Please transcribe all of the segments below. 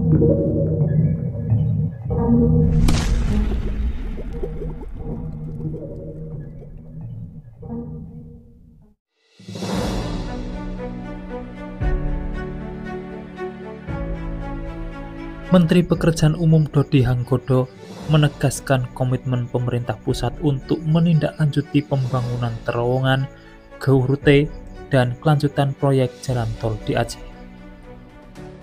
Menteri Pekerjaan Umum Dodi Hanggodo menegaskan komitmen pemerintah pusat untuk menindaklanjuti pembangunan terowongan, GEU-Rute, dan kelanjutan proyek jalan tol di Aceh.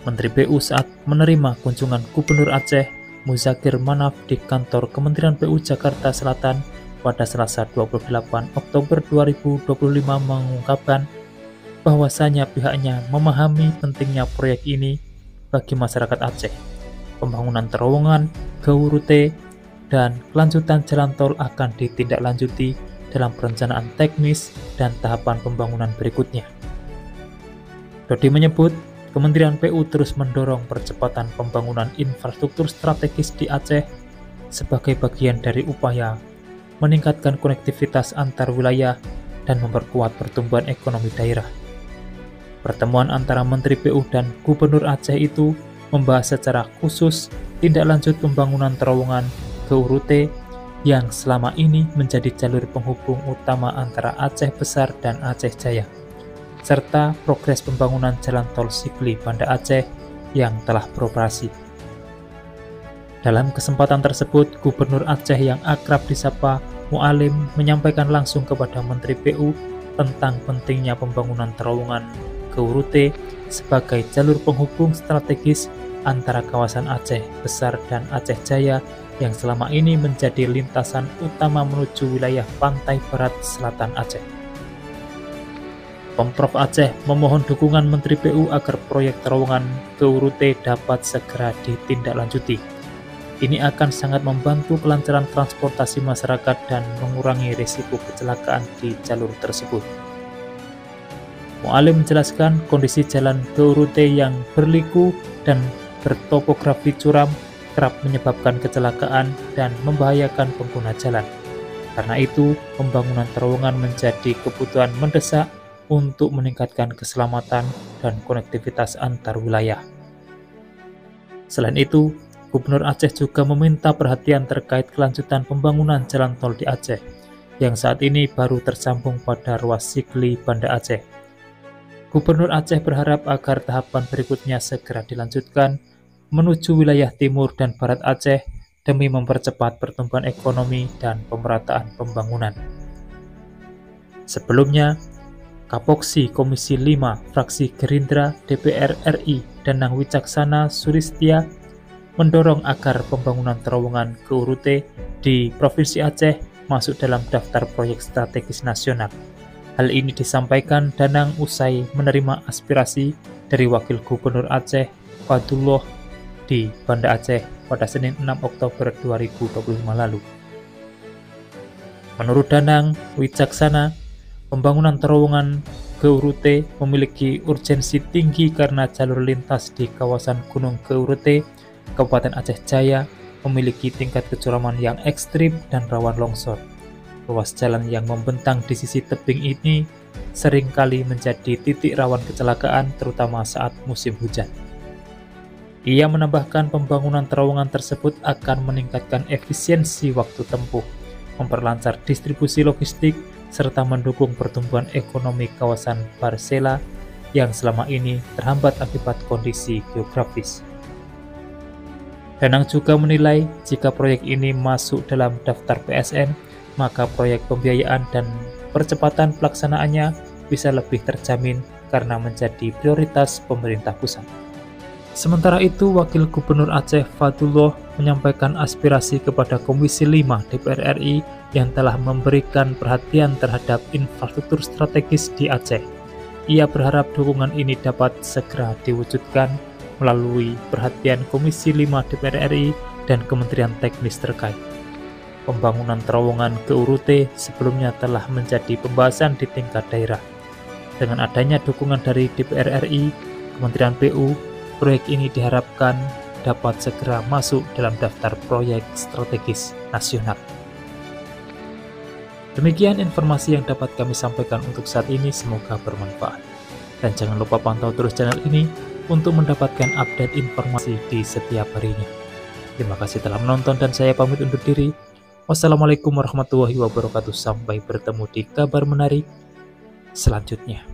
Menteri PU saat menerima kunjungan Gubernur Aceh, Muzakir Manaf di kantor Kementerian PU Jakarta Selatan pada Selasa 28 Oktober 2025 mengungkapkan bahwasanya pihaknya memahami pentingnya proyek ini bagi masyarakat Aceh. Pembangunan terowongan, GEU-Rute, dan kelanjutan jalan tol akan ditindaklanjuti dalam perencanaan teknis dan tahapan pembangunan berikutnya. Dodi menyebut, Kementerian PU terus mendorong percepatan pembangunan infrastruktur strategis di Aceh sebagai bagian dari upaya meningkatkan konektivitas antar wilayah dan memperkuat pertumbuhan ekonomi daerah. Pertemuan antara Menteri PU dan Gubernur Aceh itu membahas secara khusus tindak lanjut pembangunan terowongan GEU-Rute yang selama ini menjadi jalur penghubung utama antara Aceh Besar dan Aceh Jaya, serta progres pembangunan jalan tol Sigli Banda Aceh yang telah beroperasi. Dalam kesempatan tersebut, Gubernur Aceh yang akrab disapa Mualim menyampaikan langsung kepada Menteri PU tentang pentingnya pembangunan terowongan GEU-Rute sebagai jalur penghubung strategis antara kawasan Aceh Besar dan Aceh Jaya yang selama ini menjadi lintasan utama menuju wilayah pantai barat selatan Aceh. Pemprov Aceh memohon dukungan Menteri PU agar proyek terowongan GEU-Rute dapat segera ditindaklanjuti. Ini akan sangat membantu kelancaran transportasi masyarakat dan mengurangi risiko kecelakaan di jalur tersebut. Mualim menjelaskan kondisi jalan GEU-Rute yang berliku dan bertopografi curam kerap menyebabkan kecelakaan dan membahayakan pengguna jalan. Karena itu, pembangunan terowongan menjadi kebutuhan mendesak untuk meningkatkan keselamatan dan konektivitas antar wilayah. Selain itu, Gubernur Aceh juga meminta perhatian terkait kelanjutan pembangunan jalan tol di Aceh, yang saat ini baru tersambung pada ruas Sigli Banda Aceh. Gubernur Aceh berharap agar tahapan berikutnya segera dilanjutkan menuju wilayah timur dan barat Aceh demi mempercepat pertumbuhan ekonomi dan pemerataan pembangunan. Sebelumnya, Kapoksi Komisi 5 Fraksi Gerindra DPR RI Danang Wicaksana Suristia mendorong agar pembangunan terowongan GEU-Rute di Provinsi Aceh masuk dalam daftar proyek strategis nasional. Hal ini disampaikan Danang usai menerima aspirasi dari Wakil Gubernur Aceh Fadullah di Banda Aceh pada Senin 6 Oktober 2025 lalu. Menurut Danang Wicaksana, pembangunan terowongan GEU-Rute memiliki urgensi tinggi karena jalur lintas di kawasan Gunung GEU-Rute, Kabupaten Aceh Jaya, memiliki tingkat kecuraman yang ekstrim dan rawan longsor. Ruas jalan yang membentang di sisi tebing ini seringkali menjadi titik rawan kecelakaan terutama saat musim hujan. Ia menambahkan pembangunan terowongan tersebut akan meningkatkan efisiensi waktu tempuh, memperlancar distribusi logistik, serta mendukung pertumbuhan ekonomi kawasan Barsela yang selama ini terhambat akibat kondisi geografis. Danang juga menilai jika proyek ini masuk dalam daftar PSN, maka proyek pembiayaan dan percepatan pelaksanaannya bisa lebih terjamin karena menjadi prioritas pemerintah pusat. Sementara itu, Wakil Gubernur Aceh Fadullah menyampaikan aspirasi kepada Komisi 5 DPR RI yang telah memberikan perhatian terhadap infrastruktur strategis di Aceh. Ia berharap dukungan ini dapat segera diwujudkan melalui perhatian Komisi 5 DPR RI dan Kementerian Teknis terkait. Pembangunan terowongan GEU-Rute sebelumnya telah menjadi pembahasan di tingkat daerah. Dengan adanya dukungan dari DPR RI, Kementerian PU, proyek ini diharapkan dapat segera masuk dalam daftar proyek strategis nasional. Demikian informasi yang dapat kami sampaikan untuk saat ini, semoga bermanfaat. Dan jangan lupa pantau terus channel ini untuk mendapatkan update informasi di setiap harinya. Terima kasih telah menonton dan saya pamit undur diri. Wassalamualaikum warahmatullahi wabarakatuh. Sampai bertemu di kabar menarik selanjutnya.